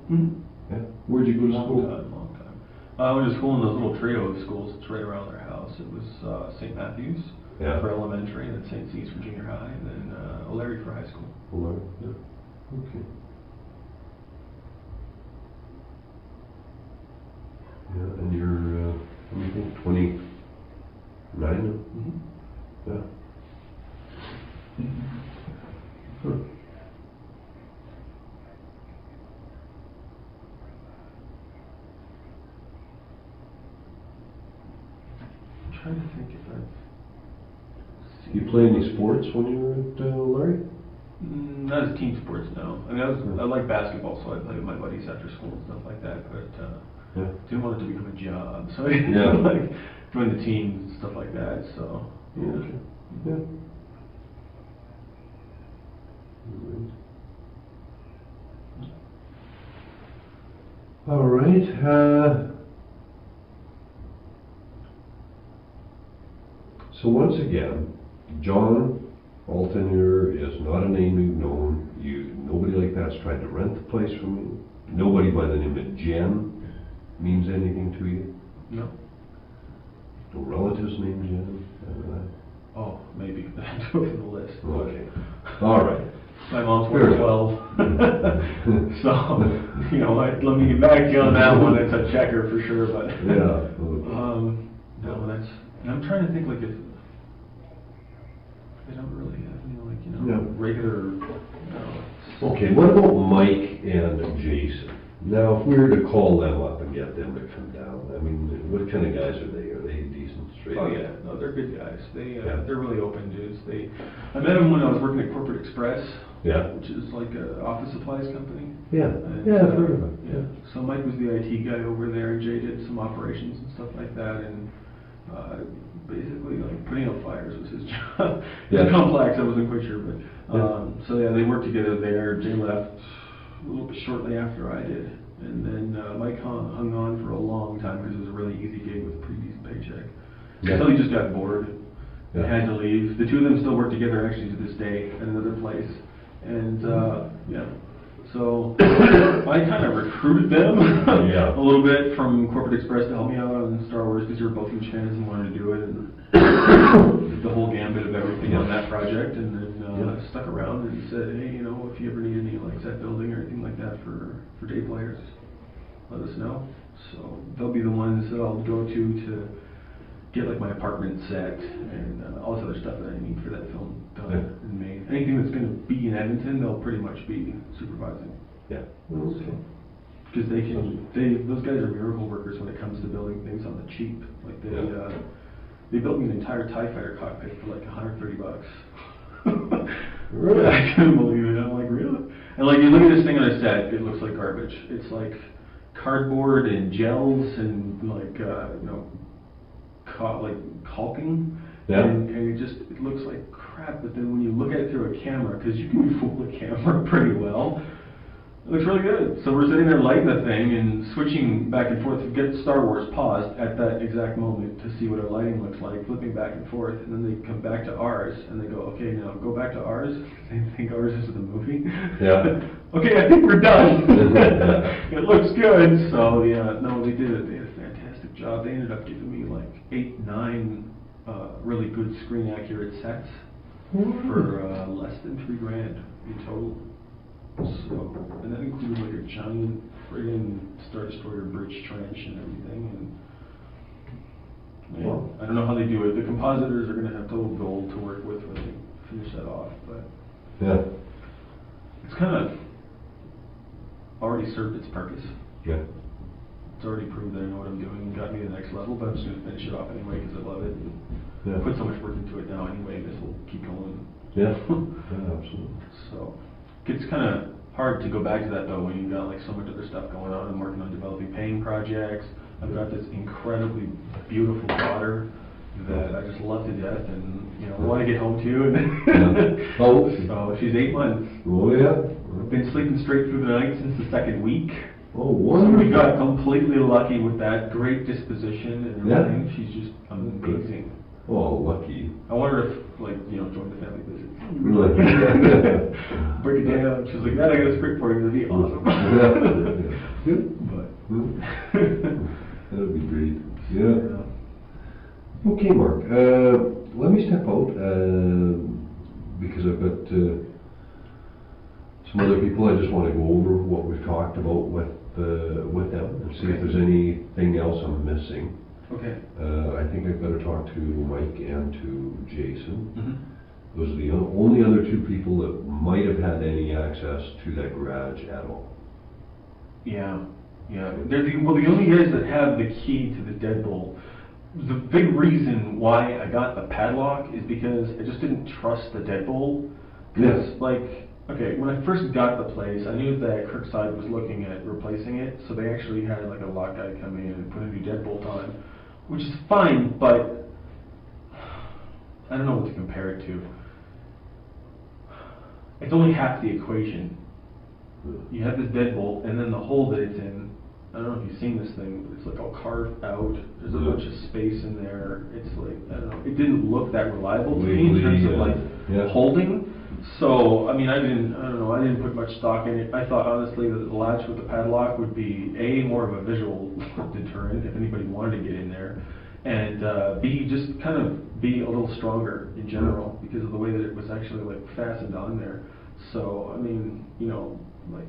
Mm-hmm. Yeah. Where'd you go to school? Long time. I went to school in those little trio of schools. It's right around their house. It was St. Matthew's for elementary, and then St. C's for junior high, and then O'Leary for high school. O'Leary, yeah. Okay. Yeah, and you're, what do you think, 29? Mm-hmm. Yeah. Mm-hmm. Huh. I'm trying to think if I've seen. You play any sports when you were at O'Leary? Not as team sports, no. I mean, I like basketball, so I played with my buddies after school and stuff like that, but didn't want it to become a job, so I didn't like join the teams and stuff like that, so. Yeah. Okay. Yeah. All right. So once again, John Altinger is not a name you've known. Nobody like that's tried to rent the place from you. Nobody by the name of Jen means anything to you. No. No relatives named Jen. Oh, maybe. I have to go through the list. Okay. All right. My mom's 12. So, you know, let me get back to you on that one. It's a checker for sure, but. Yeah. No, that's. And I'm trying to think like if they don't really have any like, you know, regular. Okay, what about Mike and Jason? Now, if we were to call them up and get them to come down, I mean, what kind of guys are they? Are they decent, straight? Oh yeah, no, they're good guys. They're really open dudes. I met them when I was working at Corporate Express. Yeah. Which is like an office supplies company. Yeah. And, I've heard of it. Yeah. So Mike was the IT guy over there, and Jay did some operations and stuff like that, and basically like putting out fires was his job. It was complex. I wasn't quite sure, but so yeah, they worked together there. Jay left a little bit shortly after I did, and then Mike hung on for a long time because it was a really easy gig with a pretty decent paycheck. Until he just got bored and had to leave. The two of them still work together actually to this day at another place, and so I kind of recruited them a little bit from Corporate Express to help me out on Star Wars because they were both huge fans and wanted to do it, and did the whole gambit of everything on that project, and then stuck around and said, hey, you know, if you ever need any like set building or anything like that for day players, let us know. So they'll be the ones that I'll go to get like my apartment set and all this other stuff that I need for that film done and made. Anything that's going to be in Edmonton, they'll pretty much be supervising. Yeah. Because those guys are miracle workers when it comes to building things on the cheap. Like they built me an entire TIE fighter cockpit for like $130. Really? I couldn't believe it. I'm like, really? And like you look at this thing on a set, it looks like garbage. It's like cardboard and gels and like like caulking, and it looks like crap. But then when you look at it through a camera, because you can fool the camera pretty well, it looks really good. So we're sitting there lighting the thing and switching back and forth to get Star Wars paused at that exact moment to see what our lighting looks like, flipping back and forth, and then they come back to ours and they go, okay, now go back to ours. They think ours is the movie. Yeah. Okay, I think we're done. It looks good. So yeah, no, they did it. They did a fantastic job. They ended up giving me like 8, 9 really good screen accurate sets for less than $3,000 in total. So, and that includes like a giant friggin' Star Destroyer bridge trench and everything. And Wow. I don't know how they do it. The compositors are gonna have total gold to work with when they finish that off, but Yeah. it's kind of already served its purpose. Yeah. It's already proved that I know what I'm doing and got me to the next level, but I'm just gonna finish it off anyway because I love it. And Yeah. put so much work into it now anyway, this will keep going. Yeah. Yeah, absolutely. So, it's kind of hard to go back to that though when you've got like so much other stuff going on. I'm working on developing painting projects. I've got this incredibly beautiful daughter that I just love to death and, you know, want to get home to. And Yeah. Oh. so she's 8 months. Oh, yeah. I've been sleeping straight through the night since the second week. Oh, So wonderful. we got completely lucky with that. Great disposition and Yeah. everything. She's just amazing. Oh, lucky. I wonder if, like, you know, join the family visit. Really? Break it down. She's like, "Dad, I got a script for you. It'd be awesome." Good. But That would be great. Yeah. Okay, Mark. Let me step out because I've got some other people. I just want to go over what we've talked about with them and see if there's anything else I'm missing. okay. I think I've got to talk to Mike and to Jason. Mm-hmm. Those are the only other two people that might have had any access to that garage at all. Yeah. Yeah. They're the only guys that have the key to the deadbolt. The big reason why I got the padlock is because I just didn't trust the deadbolt. Because, like, okay, when I first got the place, I knew that Kirkside was looking at replacing it, so they actually had like a lock guy come in and put a new deadbolt on, which is fine, but I don't know what to compare it to. It's only half the equation. You have this deadbolt, and then the hole that it's in, I don't know if you've seen this thing, but it's like all carved out. There's a bunch of space in there. It's like, I don't know, it didn't look that reliable to me in terms of like holding. So, I mean, I didn't put much stock in it. I thought honestly that the latch with the padlock would be A, more of a visual deterrent if anybody wanted to get in there, and B, just kind of be a little stronger in general because of the way that it was actually like fastened on there. So, I mean, you know, like,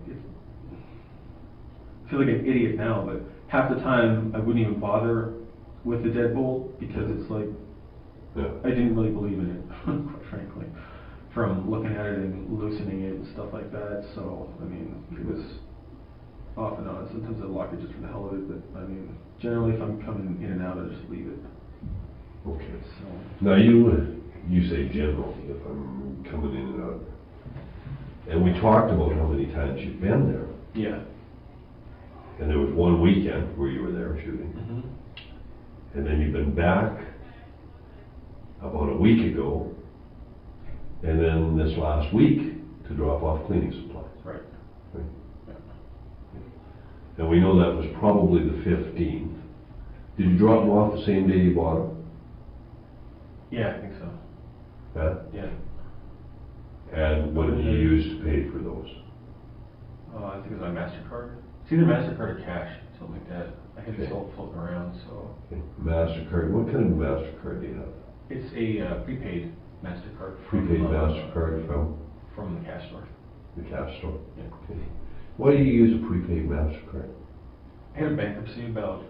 I feel like an idiot now, but half the time I wouldn't even bother with the deadbolt because it's like, I didn't really believe in it, quite frankly, from looking at it and loosening it and stuff like that. So, I mean, it was off and on. Sometimes I lock it just for the hell of it, but I mean, generally if I'm coming in and out, I just leave it. Okay. So. Now you say generally if I'm coming in and out. And we talked about how many times you've been there. Yeah. And there was one weekend where you were there shooting. Mm-hmm. And then you've been back about a week ago. And then this last week to drop off cleaning supplies. Right. Yeah. And we know that was probably the 15th. Did you drop them off the same day you bought them? Yeah, I think so. Yeah? Yeah. And what did you use to pay for those? I think it was my MasterCard. It's either MasterCard or cash, something like that. I had it all floating around, so. Okay. MasterCard. What kind of MasterCard do you have? It's a prepaid MasterCard. Prepaid MasterCard from the cash store. the cash store? Yeah. Okay. Why do you use a prepaid MasterCard? I had a bankruptcy about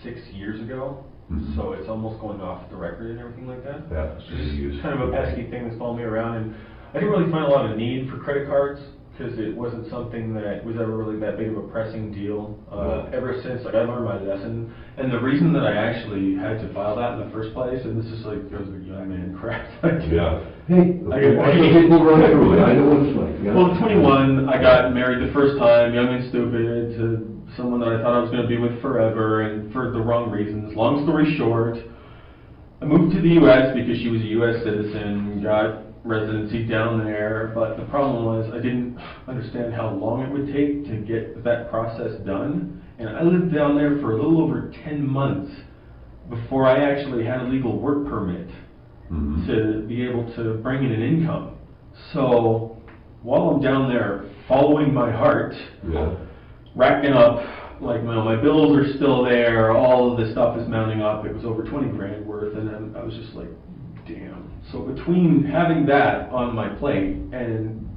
6 years ago, Mhm. so it's almost going off the record and everything like that. Yeah, so you use. It's kind of a pesky thing that's following me around, and I didn't really find a lot of need for credit cards because it wasn't something that was ever really that big of a pressing deal. Ever since, like, I learned my lesson, and the reason that I actually had to file that in the first place, and this is like goes with young man crap. Yeah. Hey, I get- watch the people run through it. I know what it's like. Yeah. Well, at 21, I got married the first time, young and stupid, to someone that I thought I was going to be with forever, and for the wrong reasons. Long story short, I moved to the U.S. because she was a U.S. citizen, got residency down there, but the problem was I didn't understand how long it would take to get that process done, and I lived down there for a little over 10 months before I actually had a legal work permit. Mhm. To be able to bring in an income. So while I'm down there following my heart, Yeah. racking up, like, my bills are still there, all of this stuff is mounting up. It was over 20 grand worth, and then I was just like, damn. So between having that on my plate and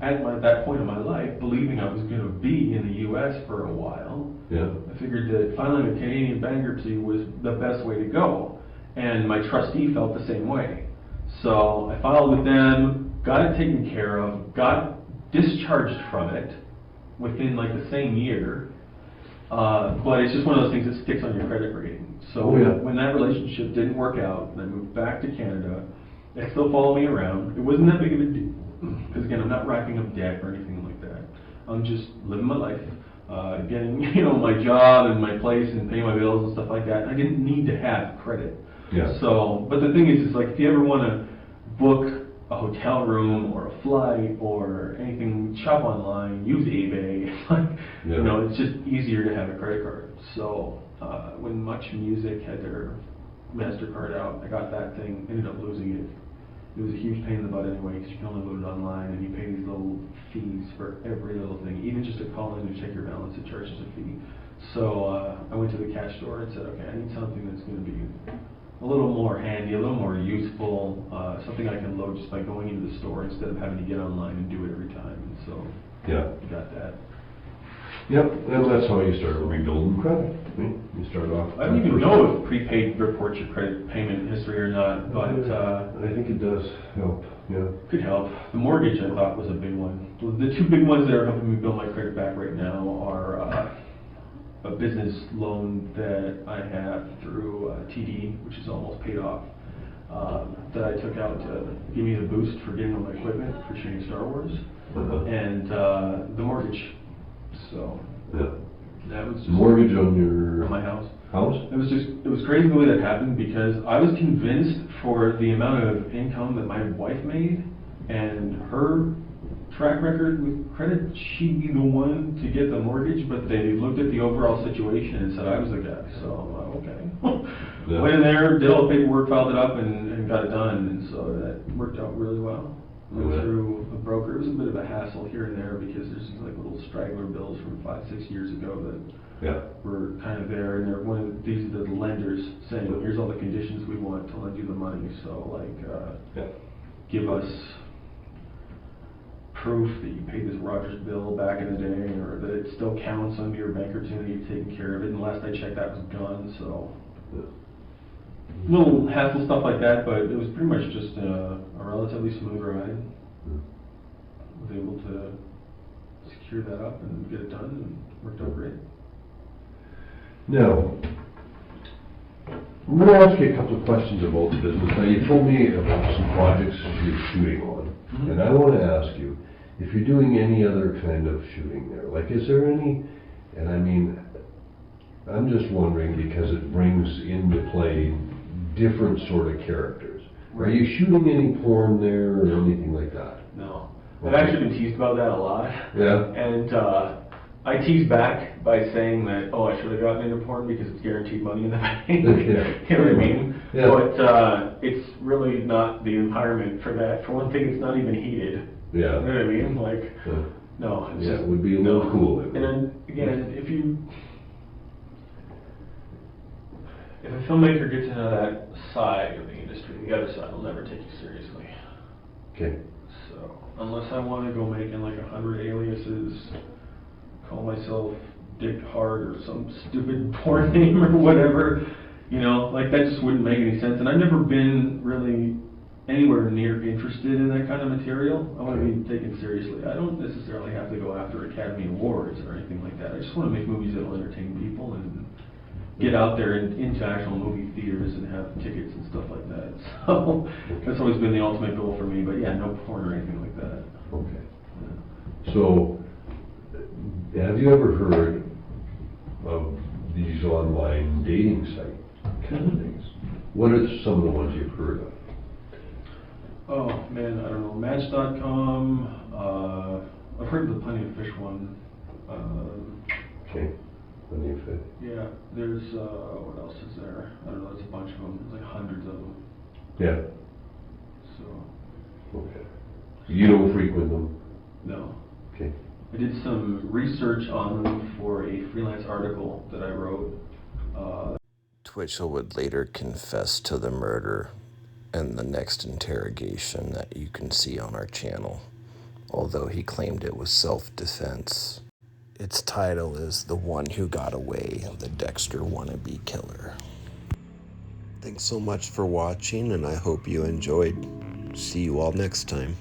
at that point in my life, believing I was going to be in the U.S. for a while, I figured that filing a Canadian bankruptcy was the best way to go. And my trustee felt the same way. So I filed with them, got it taken care of, got discharged from it within like the same year. But it's just one of those things that sticks on your credit rating. So when that relationship didn't work out, and I moved back to Canada, they still follow me around. It wasn't that big of a deal. Because again, I'm not racking up debt or anything like that. I'm just living my life, getting my job and my place and paying my bills and stuff like that. I didn't need to have credit. Yeah. So, but the thing is like if you ever want to book a hotel room or a flight or anything, shop online, use eBay. It's like it's just easier to have a credit card. So when Much Music had their MasterCard out, I got that thing, ended up losing it. It was a huge pain in the butt anyway, because you can only load it online, and you pay these little fees for every little thing. Even just to call in and check your balance, it charges a fee. So I went to the cash store and said, okay, I need something that's going to be a little more handy, a little more useful, something I can load just by going into the store instead of having to get online and do it every time. And so I got that. Yep, and that's how you start rebuilding credit. You start off. I don't even know if prepaid reports your credit payment history or not, but I think it does help. Yeah, could help. The mortgage I thought was a big one. The two big ones that are helping me build my credit back right now are a business loan that I have through TD, which is almost paid off, that I took out to give me the boost for getting all my equipment for shooting Star Wars, and the mortgage. So that was just mortgage on my house. It was crazy the way that happened, because I was convinced for the amount of income that my wife made and her track record with credit, she'd be the one to get the mortgage, but they looked at the overall situation and said I was the guy. So I'm like, okay. Went in there, did all the paperwork, filed it up, and got it done, and so that worked out really well. Went through a broker. It was a bit of a hassle here and there because there's these like little straggler bills from 5-6 years ago that were kind of there, and these are the lenders saying, here's all the conditions we want to lend you the money. So like, give us proof that you paid this Rogers bill back in the day, or that it still counts under your bankruptcy and you've taken care of it. And last I checked, that was gone. So little hassle stuff like that, but it was pretty much just a relatively smooth ride. Was able to secure that up and get it done, and worked out great. Now, I'm going to ask you a couple of questions about the business. Now, you told me about some projects you're shooting on, and I want to ask you if you're doing any other kind of shooting there. Like, is there any, and I mean, I'm just wondering because it brings into play different sort of characters. Are you shooting any porn there or anything like that? No. I've actually been teased about that a lot. Yeah. And I tease back by saying that, I should have gotten into porn because it's guaranteed money in the bank. You know what I mean? Yeah. But it's really not the environment for that. For one thing, it's not even heated. Yeah. You know what I mean? Like, no. It's just, it would be a little cool. And then, again, if a filmmaker gets into that side of the industry, the other side will never take you seriously. Okay. So, unless I want to go making like 100 aliases, call myself Dick Hart or some stupid porn name or whatever, like that just wouldn't make any sense. And I've never been really anywhere near interested in that kind of material. I want to be taken seriously. I don't necessarily have to go after Academy Awards or anything like that. I just want to make movies that will entertain people and get out there and into actual movie theaters and have tickets and stuff like that. So that's always been the ultimate goal for me. But yeah, no porn or anything like that. Okay. So, have you ever heard of these online dating site kind of things? What are some of the ones you've heard of? Oh man, I don't know. Match.com. I've heard of the Plenty of Fish one. Okay. Yeah, there's, what else is there? I don't know, there's a bunch of them, there's like hundreds of them. Yeah. So. Okay. You don't frequent them? No. Okay. I did some research on them for a freelance article that I wrote. Twitchell would later confess to the murder in the next interrogation that you can see on our channel. although he claimed it was self-defense. Its title is The One Who Got Away, the Dexter Wannabe Killer. Thanks so much for watching, and I hope you enjoyed. See you all next time.